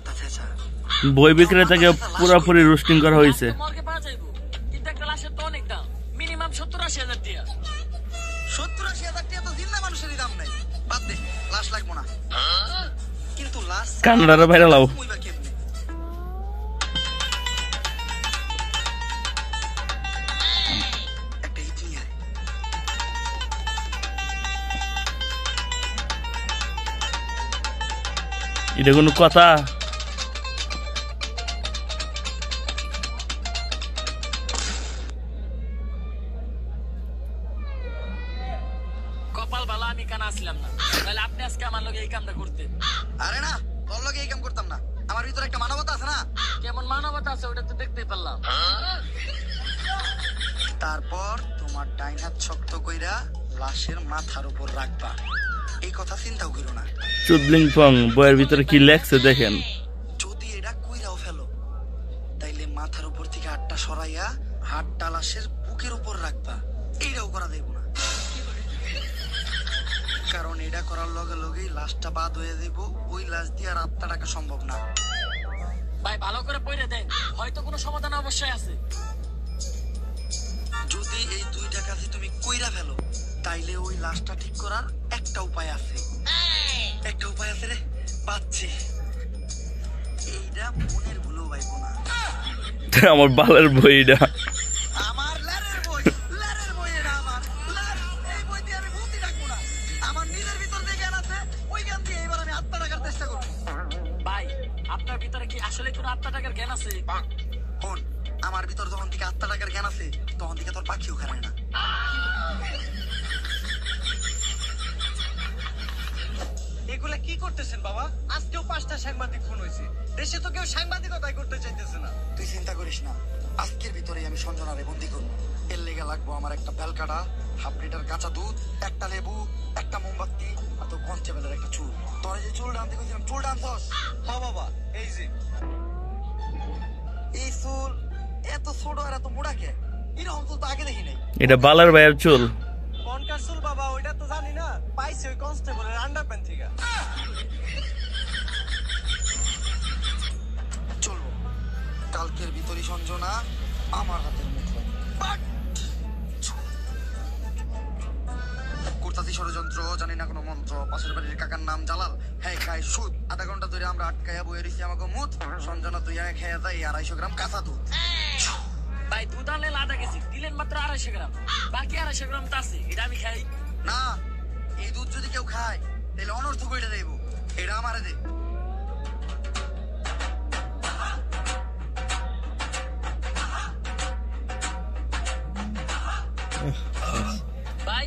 মাথা ছেঁচা। বই বিক্রেতাকে পুরোপুরি রোস্টিং করা হয়েছে। মর্গে পাওয়া যাইবো, কিন্তু একটা লাশের তো অনেক দাম, মিনিমাম 70-80 হাজার টাকা। 70-80 হাজার টাকা তো জিন্দা মানুষেরই দাম নাই। বাদ দে, লাশ লাগবো না। কিন্তু লাশ কান্নারে বাইরে লাও। মুইবা কেমনে? একটা ইট নিয়ে আয়। এটা কোনো কথা? কপাল ভালো আমি কানা আসলাম না, তাহলে আপনি আজকে আমার লগে এই কামটা করতেন। আরে না, তোর লগে এই কাম করতাম না। আমার ভিতরে একটা মানবতা আছে না। কেমন মানবতা আছে ওটা তো দেখতেই পারলাম। তারপর তোমার ডাইন হাত শক্ত কইরা লাশের মাথার উপর রাখবা। এই কথা চিন্তাও করো না। চুদলিং পং বইয়ের ভিতরে কি লেখছে দেখেন। যদি এটা কইরাও ফেলো, তাইলে মাথার উপর থেকে হাতটা সরাইয়া হাতটা লাশের বুকের উপর রাখবা। এইটাও করা দেব না, কারণ এটা করার লগে লগেই লাশটা বাদ হয়ে যাব। ওই লাশ দিয়ে আর আত্মা টাকা সম্ভব না। ভাই ভালো করে পড়ে দেন, হয়তো কোনো সমাধান অবশ্যই আছে। যদি এই দুইটা কাজই তুমি কইরা ফেলো, তাইলে ওই লাশটা ঠিক করার একটা উপায় আছে। একটা উপায় আছে রে, পাচ্ছি। এইটা মনের ভুলেও পাইবো না। আমার বালের বইটা। আমার লারের বই, লারের বই এটা আমার। লার, এই বই দিয়ে আমি ভূতি ডাকবো না। আমার নিজের ভিতর যে জ্ঞান আছে, ওই জ্ঞান দিয়ে এবার আমি আত্মা ডাকার চেষ্টা করবো। ভাই আপনার ভিতরে কি আসলে কোনো আত্মা টাকার জ্ঞান আছে? হন, আমার ভিতর যখন থেকে আত্মা ডাকার জ্ঞান আছে, তখন থেকে তোর পাখিও খারায় না। এগুলা কি করতেছেন বাবা? আজকেও 5টা সাংবাদিক ফোন হয়েছে। দেশে তো কেউ সাংবাদিকতাই করতে চাইতেছে না। তুই চিন্তা করিস না, আজকের ভিতরেই আমি সঞ্জনারে বন্দি করবো। এর লেগে লাগবো আমার একটা বেলকাটা, হাফ লিটার কাঁচা দুধ, একটা লেবু, একটা মোমবাতি, আর তো কনস্টেবলের একটা চুল। তোর যে চুল টানতে গেছিলাম, চুল টানছস? হ্যাঁ বাবা, এই যে এই চুল এত ছোট আর এত মোটা কে? এরকম চুল তো আগে দেখি নাই। এটা বালার ভাইয়ের চুল। কনকার চুল বাবা, ওইটা তো জানি না, পাইছি ওই কনস্টেবলের আন্ডারপ্যান্ট থেকে। চলবো, কালকের ভিতরই সঞ্জনা আমার হাতের মুঠোয়। করতাছি ষড়যন্ত্র, জানি না কোনো মন্ত্র। পাশের বাড়ির কাকার নাম জালাল, হ্যাঁ খায় সুদ। আধা ঘন্টা ধরে আমরা আটকাইয়া বয়ে রয়েছি আমাকে মুত। সঞ্জনা তুই খেয়ে যাই 250 গ্রাম কাঁচা দুধ। ভাই দুধ আনলেন আধা কেজি, দিলেন মাত্র 250 গ্রাম, বাকি 250 গ্রাম তো আছে, এটা আমি খাই না। এই দুধ যদি কেউ খায়, তাহলে অনর্থ কইটা দেব। এটা আমারে দে। ভাই।